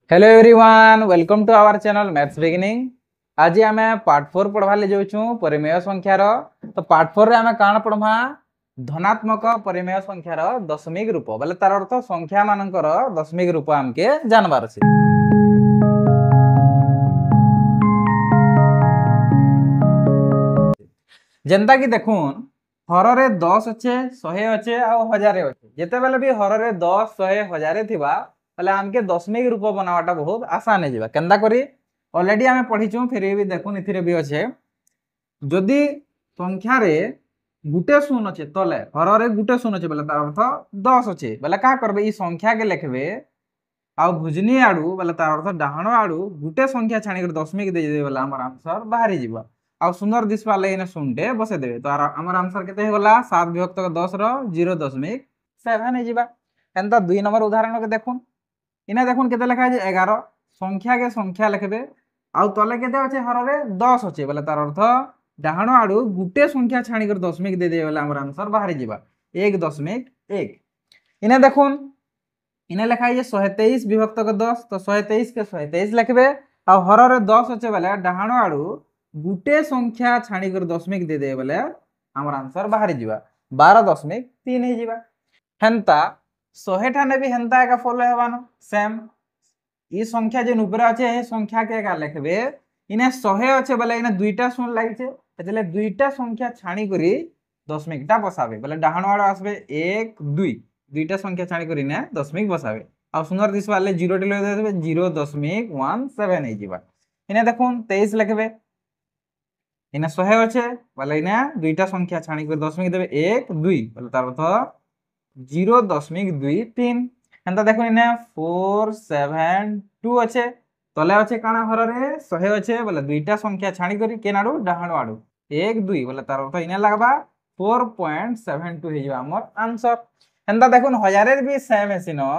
Hello everyone, welcome to our channel maths beginning. आज आम part 4 पढ़वा जाऊँ परिमेय संख्यार। तो पार्ट 4 रे आम काण पढ़वा धनात्मक परिमेय संख्यार दशमिक रूप बोले तार अर्थ संख्या मानकर दशमिक रूप आमके जानवर अच्छे। जेनता कि देखुन हर रे 10 अच्छे 100 अच्छे आ 1000 अच्छे जिते बेले भी हर रे 10 100 1000 थिबा पहले आमके दशमिक रूप बनावाटा बहुत आसान है। केन्दा करी ऑलरेडी आम पढ़ीचु फिर भी देखुन इथिरे भी अच्छे जदि संख्यार गुटे शून अच्छे तले हर रे गुटे शून अच्छे बोले तार अर्थ 10 अच्छे बोले क्या करबे ई संख्या के लिखबे आ भुजनी आड़ू बोले तार अर्थ डाहण आड़ू गुटे संख्या छाणी दशमिक दे बोले आमर आंसर बाहरी जीवा आ सुंदर दिसवा लगे शून्य बसई देवे। तो आमर आंसर के 7 विभक्त 10 0.7 एंता 2 नंबर उदाहरण के देखुन इना देखुन केते लिखा है 11 संख्या के संख्या लिखबे आ तले केते अच्छे हर रे 10 अच्छे बोले तार अर्थ डाहण आड़ू गुटे संख्या छाणी दशमिक दे दे बोले आमर आंसर बाहरी जीवा 1.1। इना देखुन इना लिखा है 123 विभक्त 10 तो 123 के 123 लिखबे आ हर रे 10 अच्छे बोले डाहण आड़ू गुटे संख्या छाणी दशमिक दे दे बोले आमर आंसर बाहरी जीवा 12.3 ही जीवा। हेंता 100 ठाने भी हेंता एका फॉलो हेबानो सेम ई संख्या जे ऊपर अच्छे ए संख्या के एका लिखबे इने 100 अच्छे बोले इने दुईटा शून्य लागिছে एतले दुईटा संख्या छाणी करी दशमिकटा बसाबे बोले डाहण आड़ आसबे 1 2 दुईटा संख्या छाणी करी ने दशमिक बसाबे आ सुंदर दिसवाले 0 टी लगे देबे 0.17 ही जीवा। इने देखुन 23 लिखबे इने 100 अच्छे बोले इने दुईटा संख्या छाणी कर दशमिक देबे 1 2 बोले तार अर्थ 0.23 एंता देखो इने 4 7 2 अच्छे तले अच्छे काना हर रे 100 अच्छे बोले दुईटा संख्या छाणी करी केनाडू डाहण आडू 1 2 बोले तार अर्थ इने लागबा 4.72 हे जबा हमर आंसर। एंता देखो 1000 रे भी सेम हेसिनो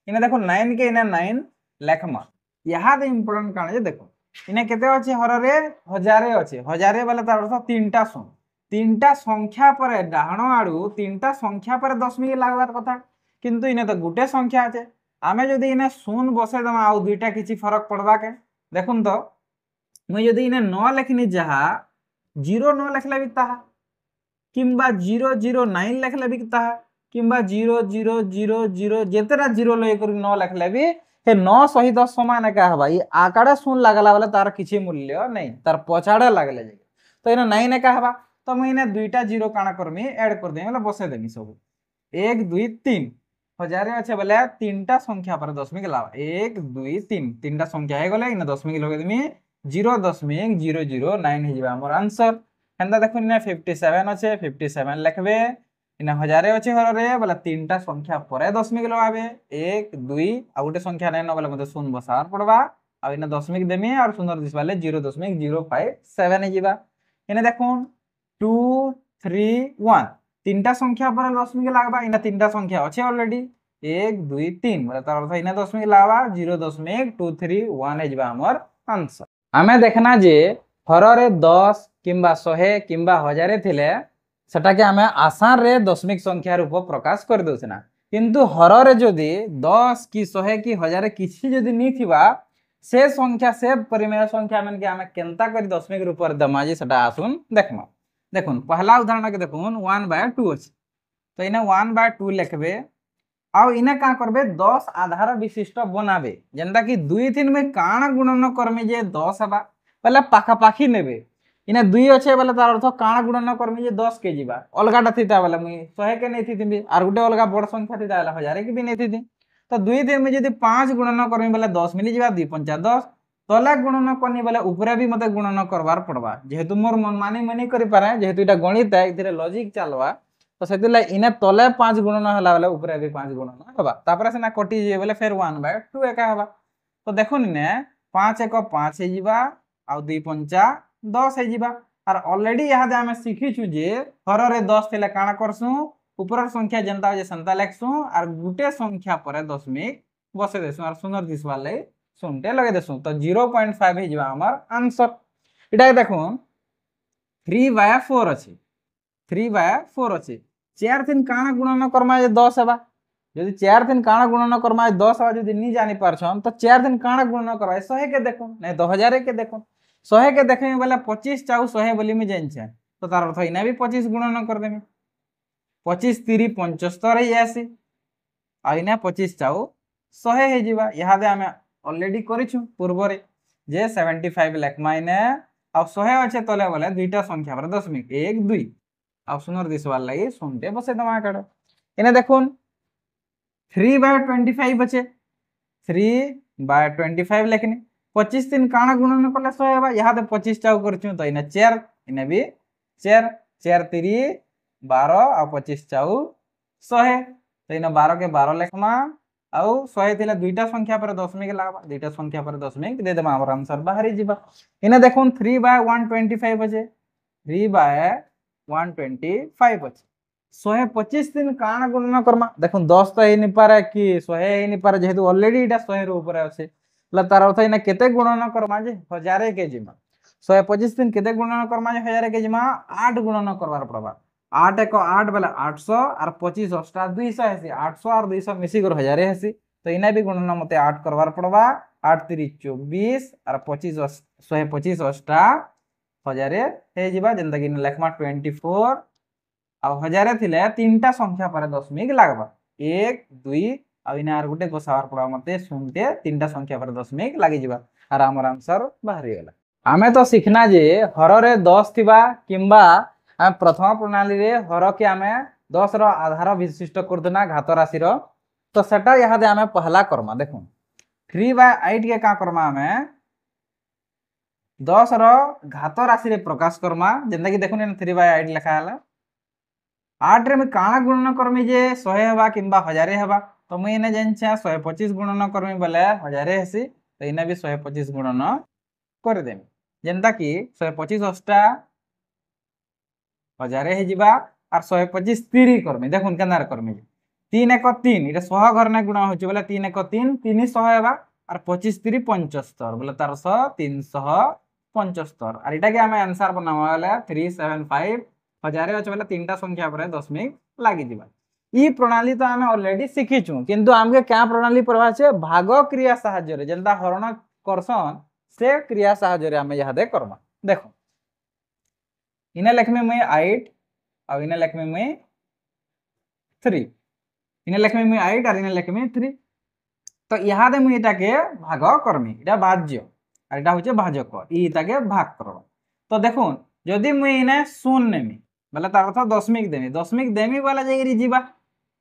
इने देखो 9 के इने 9 लेखमा यहा दे इंपोर्टेंट काना जे देखो इने केते अच्छे हर रे 1000 अच्छे 1000 बोले तार अर्थ तीनटा शून्य तीनटा संख्या पर डाहण आड़ू तीनटा संख्या पर दशमिक लागबार कथा किंतु इने तो गुटे संख्या अच्छे आमे जदि इने शून्य बसई दमा आ दुईटा किछि फरक पड़बा के देखुन तो मुई जदि इने 9 लिखनी जहा 0 9 लिखले भी ताहा किंबा 009 लिखले भी ताहा किंबा 0000 जेतेरा 0 लय कर 9 लिखले भी हे 9 सहित समान का हबा ई आकाडा शून्य लागला वाला तार किछि मूल्य नहीं तार पछाडा लागले तो इने 9 का हबा तो मुई इने दुईटा 0 काना करमी ऐड कर देमी मतलब बसई देमी सब 1 2 3 1000 अच्छे बोले तीनटा संख्या पर दशमिक लावा 1 2 3 तीनटा संख्या हे गले इने दशमिक लगे देमी 0.009 हे जिबा हमर आंसर। हेंदा देखुन इने 57 अच्छे 57 लिखबे इने 1000 अच्छे हर रे बोले तीनटा संख्या पर दशमिक लगाबे 1 2 आ गुटे संख्या नै न बोले मते शून्य बसार पड़बा आ इने दशमिक देमी और सुंदर दिसबाले 0.057 हे जिबा। इने देखुन 2 3 1 तीनटा संख्या पर दशमिक लागबा इना तीनटा संख्या अच्छे ऑलरेडी 1 2 3 बोले तार अर्थ इना दशमिक लागबा 0.231 हे जिबा हमर आंसर। आमे देखना जे हर रे 10 किंबा 100 किंबा 1000 थिले सेटा के आमे आसान रे दशमिक संख्या रूप प्रकाश कर दोसना किंतु हर रे जदी 10 की 100 की 1000 किछि जदी नी थिबा से संख्या से परिमेय संख्या मन के आमे केनता करी दशमिक रूप रे दमा जे सेटा आसुन देखमा। देखुन पहला उदाहरण के देखुन 1/2 अच्छे तो इने 1/2 लिखबे आ इने का करबे 10 आधार विशिष्ट बनाबे जेंता कि 2 3 में काना गुणन करमे जे 10 हबा पहले पाखा पाखी नेबे इने 2 अच्छे बोले तार अर्थ काना गुणन करमे जे 10 के जीवा अलगाटा थिता बोले मुई 100 के नै थितिबी आर गुटे अलगा बड़ संख्या थिता 1000 के भी नै थिति तो 2 3 में जदी 5 गुणन करमे बोले 10 मिली जीवा 2 5 10 तले गुणन करनी बोले ऊपरे भी मते गुणन करबार पड़बा जेहेतु मोर मन मानी मनी करि पारे जेहेतु इटा गणित है इथिरे लॉजिक चलवा तो सेतिला इने तले 5 गुणन हला बोले ऊपरे भी 5 गुणन हबा तापरे सेना कटि जे बोले फिर 1/2 एका हबा तो देखुन ने 5 1 5 हे जीवा आ 2 5 10 हे जीवा और ऑलरेडी यहा दे हमें सिखिछु जे हर रे 10 थिले काना करसु ऊपर संख्या जनता जे संता लेखसु और गुटे संख्या पर दशमिक बसे देसु और सुंदर दिसवाले शून्य लगे देसु तो 0.5 हे जिबा हमर आंसर। इटा देखुन 3/4 अछि 3/4 अछि 4 3 काना गुणन करमा जे 10 हेबा যদি 4 दिन काଣା गुणन करमा 10 आवा যদি नी जानी पारछन तो 4 दिन काଣା गुणन करबा 100 के देखो नहीं 2000 के देखो 100 के देखे बोले 25 चाउ 100 बोली मी जानछे तो तार अर्थ इना भी 25 गुणन कर देमी 25 3 75 ही आसी आ इना 25 चाउ 100 हे जिबा यहा दे हमें ऑलरेडी करिछु पूर्व रे जे 75 लाख माइने आ 100 अच्छे तले बोले दुईटा संख्या पर दशमिक 1 2 आ सुनर दिसवार लागि सुनते बसे दमा काढ इने देखुन 3/25 अच्छे 3/25 लेखनी 25 दिन काना गुणन कले 100 हेबा यहा दे 25 चाउ करछु तो इने 4 इने भी 4 4 3 12 आ 25 चाउ 100 तो इने 12 के 12 लेखमा आउ 100 थिले दुईटा संख्या पर दशमिक लागबा दुईटा संख्या पर दशमिक दे देबा हमर आंसर बाहरी जिबा इने देखुन 3/125 अच्छे 3/125 अच्छे 125 दिन काना गुणन करमा देखुन 10 तो हेनी पारे कि 100 हेनी पारे जेहेतु ऑलरेडी इटा 100 रो ऊपर अछि ल तार अर्थ इना केते गुणन करमा जे 1000 के जिमा 125 दिन केते गुणन करमा जे 1000 के जिमा 8 गुणन करबार पड़बा 8 एक 8 बेला 800 और 25 अष्टा 200 हेसी 800 और 200 मिसी कर 1000 हेसी तो इना भी गुणन मते 8 करबार पड़बा 8 3 24 और 25 125 अष्टा 1000 हे जिबा जेंता कि लेखमा 24 आ 1000 थिले तीनटा संख्या पर दशमिक लागबा 1 2 आ इना आर गुटे गोसावार पड़ा मते सुनते तीनटा संख्या पर दशमिक लागि जिबा आर हमर आंसर बाहरी गेला आमे तो सिखना जे हर रे 10 थिबा किंबा हम प्रथम प्रणाली रे हर के आमे 10 रो आधार विशिष्ट करदना घात राशि रो तो सेटा यहा दे आमे पहला करमा देखो 3/8 के का करमा आमे 10 रो घात राशि रे प्रकाश करमा जेंदा कि देखुन 3/8 लिखा हला 8 रे में काना गुणन करमी जे 100 हेबा किंबा 1000 हेबा तो मुई इने जानछा 125 गुणन करमी बोले 1000 हेसी तो इने भी 125 गुणन कर देमी जेंता कि 125 अष्टा 1000 हे जिबा और 125 3 करमी देखुन केनार करमी 3 1 3 इटा 100 घर ने गुणा होची बोले 3 1 3 300 हेबा और 25 3 75 बोले तार 100 375 और इटा के हमें आंसर बनावा बोले 375 1000 अच्छे बोले तीनटा संख्या पर दशमिक लागि दिबा ई प्रणाली तो हमें ऑलरेडी सिखिछु किंतु हमके क्या प्रणाली पढ़वा छे भाग क्रिया सहाय्य रे जेंता हरण करसन से क्रिया सहाय्य रे हमें यहा दे करमा देखो इने लेखमे मैं 8 और इने लेखमे मैं 3 इने लेखमे मैं 8 और इने लेखमे 3 तो यहा दे मुई एटा के भाग करमी एटा भाज्य और एटा होचे भाजक ई एटा के भाग करब तो देखुन जदि मुई इने 0 नेमी बोले तार अर्थ दशमिक देमी वाला जगह जीवा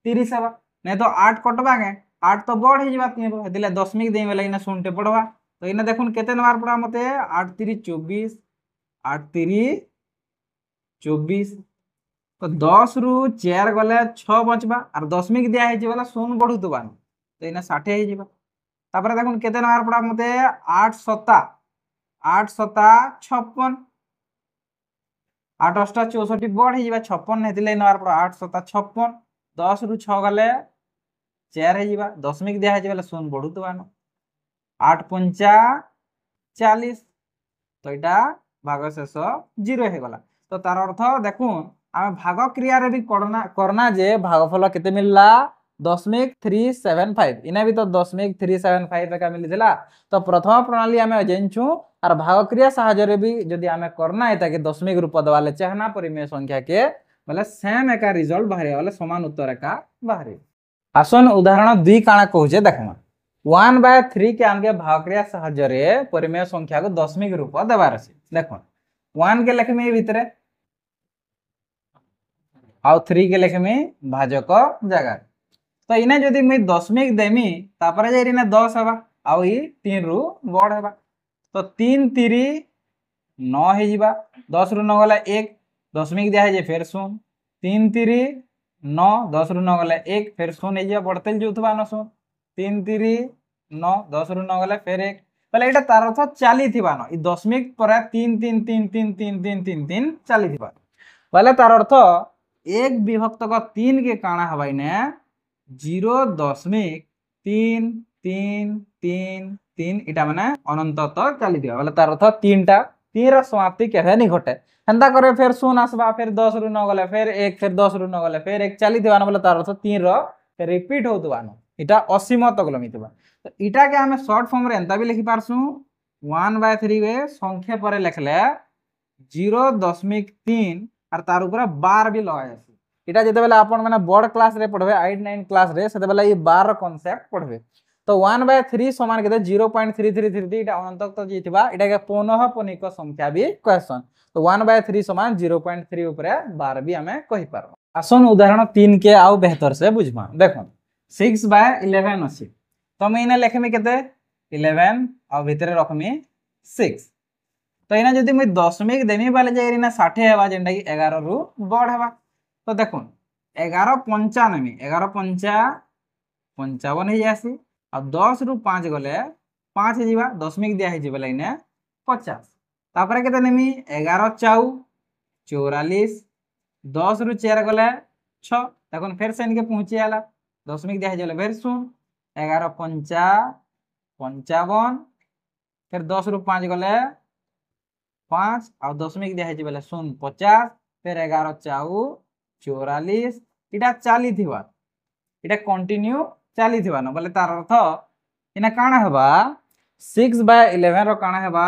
30 हेबा नहीं तो 8 कटबा के 8 तो बढ़ ही जीवा 3 हेतिले दशमिक देमी वाला इने 0 टे पड़वा तो इने देखुन केते नंबर पड़ा मते 8 3 24 8 3 24 तो 10 रु 4 गले 6 बचबा और दशमिक दिया हे वाला 0 बढ़ुतबा तो इने 60 हे जीवा तापर देखुन केते नंबर पड़ा मते 8 7 56 8 अष्टा 64 बढ़ ही 56 हेतिले नंबर पड़ा 8 7 56 10 रु 6 गले 4 हे जीवा दशमिक दिया हे वाला 0 बढ़ुतबा 8 5 40 तो इटा भाग शेष 0 हे गला तो तार अर्थ देखुन आमे भाग क्रिया रे भी करना जे भागफल केते मिलला 0.375 इने भी तो 0.375 का मिली दिला तो प्रथम प्रणाली आमे जेनछु और भाग क्रिया सहाय्य रे भी जदि आमे करना है ताकि दशमिक रूप दवाले चाहना परिमेय संख्या के बोले सेम एका रिजल्ट बाहरे वाले समान उत्तर का बाहरे आसन उदाहरण 2 काना कहूजे देखमा 1/3 के आमके भाग क्रिया सहाय्य रे परिमेय संख्या को दशमिक रूप देबार अछि देखो 1 के लेखमे ए भितरे आ 3 के लेखमे भाजक जगह तो इने जदि मैं दशमिक देमी तापरे जे इने 10 हेबा आ ई 3 रु बड़ हेबा तो 3 3 9 हे जिबा 10 रु 9 गला 1 दशमिक दिया है जे फिर 0 3 3 9 10 रु 9 गला 1 फिर 0 हे जिबा बढ़तेल जोथबा न 0 3 3 9 10 रु 9 गला फिर 1 पहले एटा तार अर्थ चाली थिबा न ई दशमिक पर 3 3 3 3 3 3 3 3 चाली थिबा पहले तार अर्थ 1 विभक्त का 3 के काना हबा इने 0.33333 इटा माने अनंत तक चली दिया बोले तार अर्थ 3टा 3 रा समाप्ति केहे नि घटे हेंता करे फिर 0 आसबा फिर 10 रु 9 गले फिर 1 फिर 10 रु 9 गले फिर 1 चली दिवा बोले तार अर्थ 3 रो रिपीट होतबानो इटा असीम तक लमितबा तो इटा के हमें शॉर्ट फॉर्म रे एंता भी लिखि पारसु 1/3 वे संख्या पर लिखले 0.3 और तार ऊपर बार भी लगाय आसी इटा जते बेला आपण माने बोर्ड क्लास रे पढबे 8 9 क्लास रे सेते बेला ई बार रो कांसेप्ट पढबे तो 1/3 समान केते 0.3333 इटा अनंत तक जेतिबा इटा के पुनः पनिक संख्या भी कहसन तो 1/3 समान 0.3 ऊपर बार भी हमें कहि पारो आसन उदाहरण 3 के आउ बेहतर से बुझमा देखो 6/11 अछि तो मैं इना लेखमी केते 11 आ भितरे रखमी 6 तो इना जदि मैं दशमिक देमी बाले जे इना 60 हेबा जेंडा कि 11 रु बड हेबा तो देखो 11 पंचा नेमी 11 पंचा 55 हे जासी आ 10 रु 5 गले 5 हे जीवा दशमिक दिया हे जीवा इने 50 तापरे केते नेमी 11 चाउ 44 10 रु 4 गले 6 देखो फिर से इनके पहुंची आला दशमिक दिया हे जले फिर सुन 11 पंचा 55 फिर 10 रु 5 गले 5 और दशमिक दिया है बोले सुन 50 फिर 11 चाउ 44 इटा चाली थिबा इटा कंटिन्यू चाली थिबा न बोले तार अर्थ इना काना हेबा 6/11 रो काना हेबा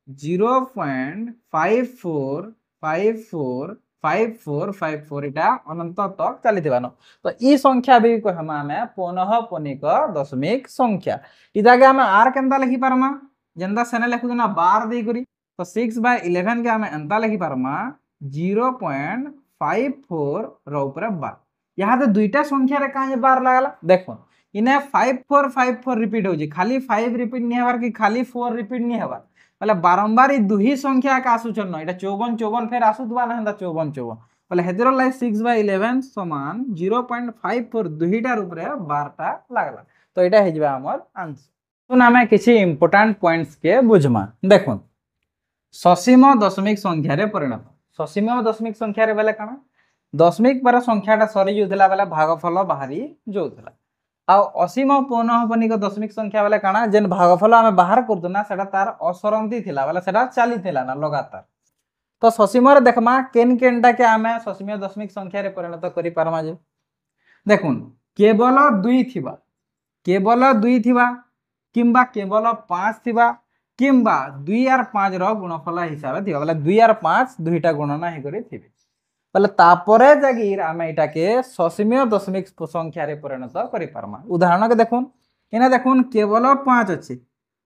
0.54545454 इटा अनंत तक चाली थिबा न तो ई संख्या भी को हम पुनः पनिक दशमिक संख्या इदा के हम आर केनता लिखि पारमा जेंदा सेने लिखु ना बार दे करी तो 6/11 के हमें एंता लिखि पारमा 0.54 रो ऊपर बार यहाँ तो दुईटा संख्या रे काहे बार लागला देखो इने 5454 रिपीट हो जी खाली 5 रिपीट नहीं हबार कि खाली 4 रिपीट नहीं हबार मतलब बारंबार ई दुही संख्या का आसुचन न एटा 54 54 फिर आसुतबा ना हंदा 54 54 बोले हेदरो लाई 6/11 समान 0.54 दुहीटा ऊपर बारटा लागला तो एटा हे जिबा हमर आंसर सुन हमें किछि इंपोर्टेंट पॉइंट्स के बुझमा देखो ससीम दशमिक संख्या रे परिणत ससीम दशमिक संख्या रे बेले काना दशमिक पर संख्याटा सरी जोथला बेले भागफल बाहरी जोथला आ असीम पौनःपनिक दशमिक संख्या बेले काना जेन भागफल हमें बाहर करतुना सेटा तार असरंती थिला बेले सेटा चाली थिला ना लगातार तो ससीम रे देखमा केन केनटा के हमें ससीम दशमिक संख्या रे परिणत करि पारमा जे देखुन केवल 2 थिबा किंबा केवल 5 थिबा किंबा 2 और 5 रो गुणफल हिसाब थिबा बोले 2 और 5 दुईटा गणना हे करी थिबे बोले तापरे जागिर हम एटा के ससीम दशमिक संख्या रे परिणत करि पारमा उदाहरण के देखुन इना देखुन केवल 5 अछि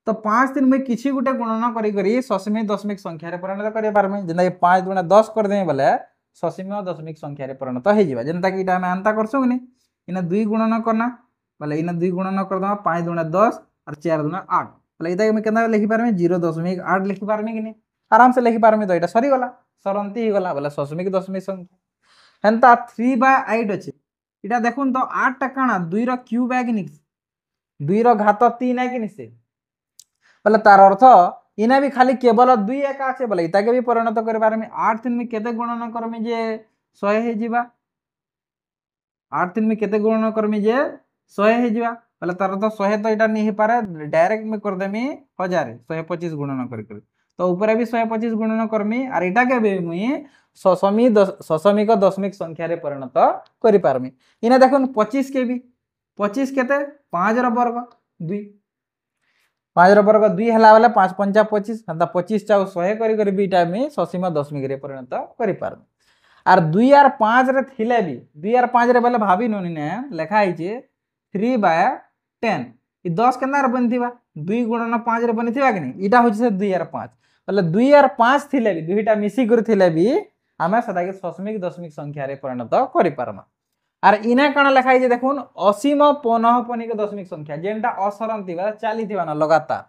तो 5 दिन में किछि गुटे गणना करी ससीम दशमिक संख्या रे परिणत करि पारमे जेना 5 गुणा 10 कर देमे बोले ससीम दशमिक संख्या रे परिणत हे जिबा जेनता कि इटा हम अंता करसु नि इना 2 गणना करना बोले इना 2 गणना कर दमा 5 गुणा 10 और 4 गुणा 8 बोले इटा में केना लिखि पारमे 0.8 लिखि पारमे कि नि आराम से लिखि पारमे तो इटा सरी गला सरंती ही गला बोले ससीमिक दशमिक संख्या हेंता 3/8 अछि इटा देखुन तो 8 टा काना 2 रो क्यूब है कि नि 2 रो घात 3 है कि नि से बोले तार अर्थ इना भी खाली केवल 2 एका আছে बोले इटा के भी परिणत कर पारमे 8 दिन में केते गणना करमे जे 100 हे जिबा 8 दिन में केते गणना करमे जे 100 हे जिबा बोले तार अर्थ 100 तो इटा नहीं हे पारे डायरेक्ट में कर देमी 1000 125 गणना कर तो ऊपर भी 125 गणना करमी और इटा के भी मुई ससमिक दशमिक संख्या रे परिणत करि पारमी इना देखुन 25 के भी 25 केते 5 रो वर्ग 2 5 रो वर्ग 2 हला वाला 5 5 25 हंता 25 चाउ 100 करी बीटा में ससीम दशमिक रे परिणत करि पारमी और 2 और 5 रे थिले भी 2 और 5 रे बेले भाबी नोनी ने लिखा है जे 3/10 ई 10 केना रे बनथिबा 2 गुणन 5 रे बनथिबा कि नहीं इटा होछ से 2 और 5 बोले 2 और 5 थिले भी दुईटा मिसी कर थिले भी हमें सदा के ससीमिक दशमिक संख्या रे परिणत करि पारमा और इना काना लिखा जे देखुन असीम पौनःपनिक दशमिक संख्या जेनटा असरंती बा चाली थिबा ना लगातार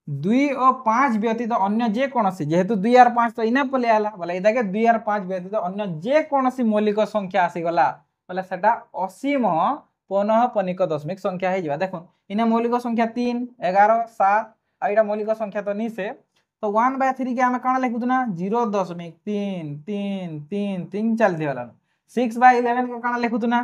2 और 5 व्यतीत अन्य जे कोनसी जेहेतु 2 और 5 तो इना पले आला बोले इदा के 2 और 5 व्यतीत अन्य जे कोनसी मौलिक संख्या आसी गला बोले सेटा असीम पौनःपनिक दशमिक संख्या हे जिबा देखुन इना मौलिक संख्या 3 11 7 आ इटा मौलिक संख्या तो नि से तो 1/3 के हमें काना लिखु ना 0.333 चल दिवाला 6/11 के काना लिखु ना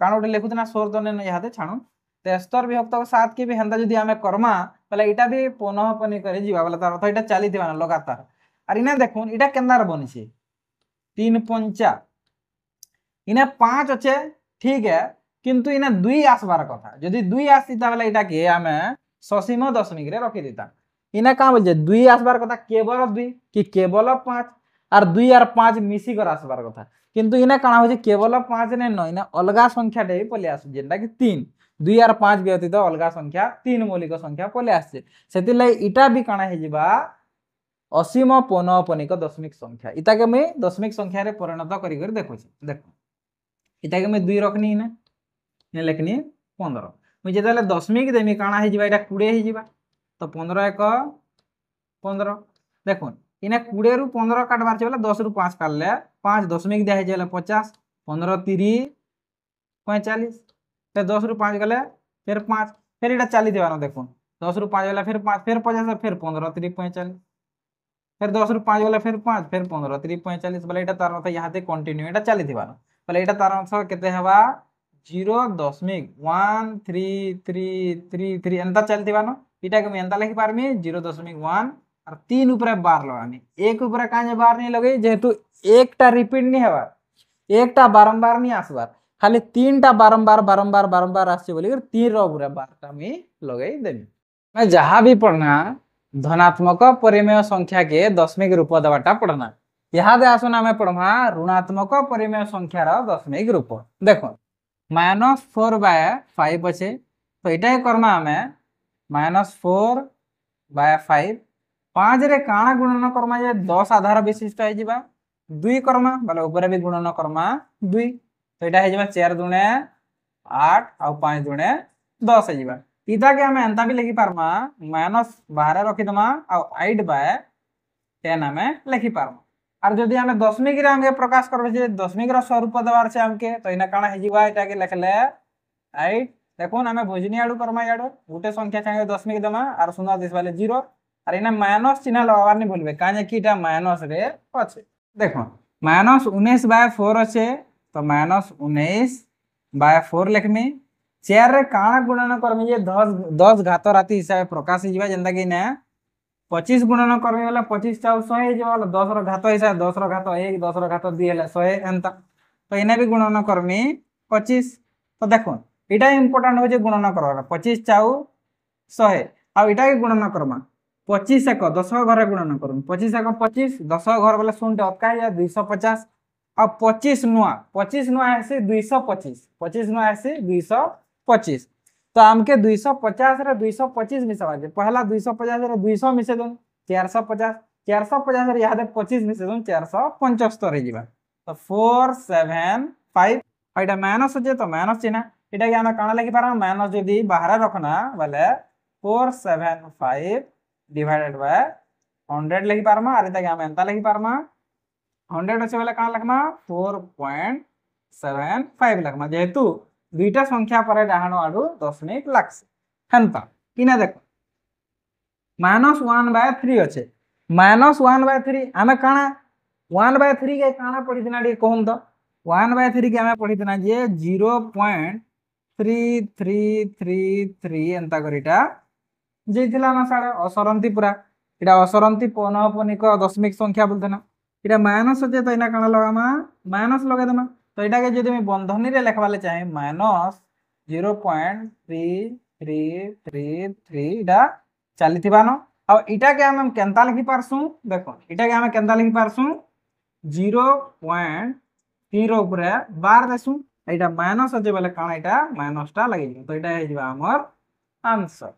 काना उठे लिखु ना सोर तो ने यहाते छाणु 73 विभक्त 7 के भी हंदा जदी हमें कर्मा बोले इटा भी पौनःपनिक करे जीवा बोले तार अर्थ इटा चाली दिवा ना लगातार और इना देखुन इटा केंदार बनिছে 3 5 इना 5 আছে ठीक है किंतु इना 2 आसबार कथा जदि 2 आसीता बेले इटा के आमे ससीम दशमिक रे रखि देता इना का बोलजे 2 आसबार कथा केवल 2 कि केवल 5 और 2 और 5 मिसी कर आसबार कथा किंतु इना काना होजे केवल 5 ने न इना अलगा संख्या टे पले आसु जेंटा कि 3 2 और 5 व्यतीत अलगा संख्या 3 मौलिक संख्या पले आसे सेति लै इटा भी काना हे जिबा असीम पौनःपनिक दशमिक संख्या इता के मैं दशमिक संख्या रे परिणत करी कर देखो देखो इता के मैं 2 रखनी ने ने लेखनी 15 मुझे जेतले दशमिक देमी काना हे जिबा इटा 20 हे जिबा तो 15 1 15 देखो इने 20 रु 15 काटबार छै बोले 10 रु 5 काटले 5 दशमिक दे हे जेले 50 15 30 45 फिर 10 रु 5 गले फिर 5 फिर इटा 40 देबानो देखो 10 रु 5 गले फिर 5 फिर 50 फिर 15 30 45 फिर 10 रु 5 गले फिर 5 फिर 15 30 45 बोले इटा तार अर्थ यहाँ ते कंटिन्यू इटा चली थिबानो बोले इटा तार अर्थ केते हेबा 0.1333 एंता चली थिबानो इटा के मैं एंता लिखि पारमी 0.1 और 3 ऊपर बार लगानी एक ऊपर काजे बार नहीं लगे जेहेतु एकटा रिपीट नहीं हेबा एकटा बारंबार नहीं आसबार खाली 3टा बारंबार आसे बोली 3 रो ऊपर बारटा मी लगई देमी मैं जहां भी पढ़ना धनात्मक परिमेय संख्या के दशमिक रूप देवाटा पढ़ना यहाँ दे आसना आमे पढ़मा ऋणात्मक परिमेय संख्या रो दशमिक रूप देखो -4/5 अच्छे तो इटा करमा आमे -4/5 5 रे काना गुणन करमा जे 10 आधार विशिष्ट है जिबा 2 करमा बोले ऊपर भी गुणन करमा 2 तो इटा है जिबा 4 दुणे 8 और 5 दुणे 10 है जिबा इता के हमें एंता भी लिखि पारमा माइनस बाहर रखि दमा और 8/10 हमें लिखि पारमा और जदि हमें दशमिक रे हमके प्रकाश करबे जे दशमिक रो स्वरूप देवार छे हमके तो इना काना हे जिबा इटा के लिखले 8 देखोन हमें भुजनी आडू करमा याडो गुटे संख्या संगे दशमिक दमा और शून्य दिस वाले 0 और इना माइनस चिन्ह लगावार नहीं भूलबे काजे कि इटा माइनस रे अछि देखो -19/4 अछि तो -19/4 लिखमी 4 रे काना गुणन करमी जे 10 घात राति हिसाब प्रकाश हिजबा जेंदा कि ने 25 गुणन करमी वाला 25 चाउ 100 हिजबा वाला 10 रो घात हिसाब 10 रो घात 1 10 रो घात 2 हला 100 एंता तो इने भी गुणन करमी 25 तो देखो इटा इंपोर्टेंट हो जे गुणन करवाला 25 चाउ 100 आ इटा के गुणन करमा 25 1 10 घरे गुणन करमी 25 1 25 10 घर वाला शून्य अटका है 250 आ 25 नुआ है 225 25 नुआ है 225 तो हमके 250 रे 225 मिसवा दे पहला 250 रे 200 मिसे दन 450 450 रे याद 25 मिसे दन 475 रे जीवा तो 475 एटा माइनस जे तो माइनस चिन्ह एटा के हम काना लिखि पारा माइनस जदी बाहर रखना वाले 475 डिवाइडेड बाय 100 लिखि पारमा और एटा के हम एंता लिखि पारमा 100 अछि वाला काना लिखमा 4.75 लिखमा जेहेतु दुईटा संख्या पर डाहाणो आडू दशमिक लागसे हंता किना देखो -1/3 अच्छे -1/3 आमे काना 1/3 के काना पढ़ितना डी कहन तो 1/3 के आमे पढ़ितना जे 0.3333 एंता करिटा जेथिला ना साडे असरंती पूरा इडा असरंती पौनःपनिक दशमिक संख्या बोलतेना इडा माइनस जे तो इना काना लगामा माइनस लगा देमा तो इटा के जदि मैं बंधनी रे लिखवाले चाहे -0.3333 इटा चली थिबानो अब इटा के हम केंता लिखि पारसु देखो इटा के हम केंता लिखि पारसु 0.0 ऊपर बार देसु इटा माइनस जे बोले काना इटा माइनस टा लागि तो इटा हे जिबा हमर आंसर।